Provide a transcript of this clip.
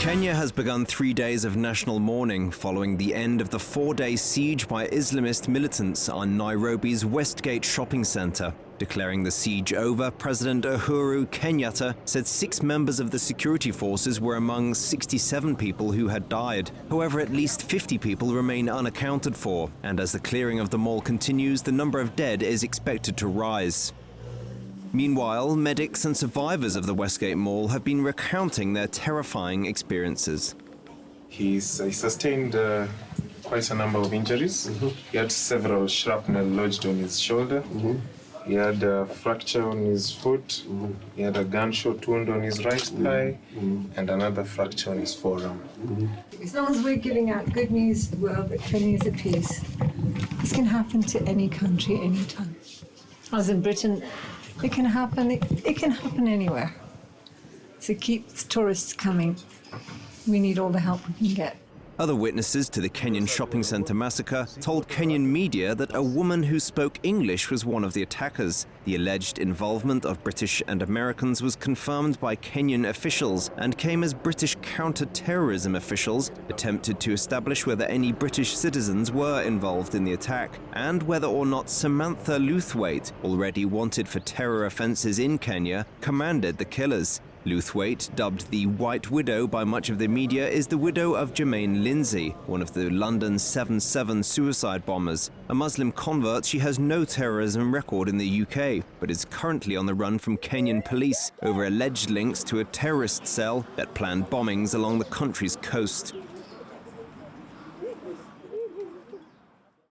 Kenya has begun 3 days of national mourning following the end of the 4-day siege by Islamist militants on Nairobi's Westgate shopping centre. Declaring the siege over, President Uhuru Kenyatta said 6 members of the security forces were among 67 people who had died. However, at least 50 people remain unaccounted for, and as the clearing of the mall continues, the number of dead is expected to rise. Meanwhile, medics and survivors of the Westgate Mall have been recounting their terrifying experiences. He sustained quite a number of injuries. He had several shrapnel lodged on his shoulder. He had a fracture on his foot. He had a gunshot wound on his right thigh and another fracture on his forearm. As long as we're giving out good news to the world that Kenya is at peace, this can happen to any country, anytime. As in Britain, it can happen. It can happen anywhere. So keep tourists coming. We need all the help we can get. Other witnesses to the Kenyan shopping centre massacre told Kenyan media that a woman who spoke English was one of the attackers. The alleged involvement of British and Americans was confirmed by Kenyan officials and came as British counter-terrorism officials attempted to establish whether any British citizens were involved in the attack and whether or not Samantha Luthwaite, already wanted for terror offences in Kenya, commanded the killers. Luthwaite, dubbed the White Widow by much of the media, is the widow of Jermaine Lindsay, one of the London 7/7 suicide bombers. A Muslim convert, she has no terrorism record in the UK, but is currently on the run from Kenyan police over alleged links to a terrorist cell that planned bombings along the country's coast.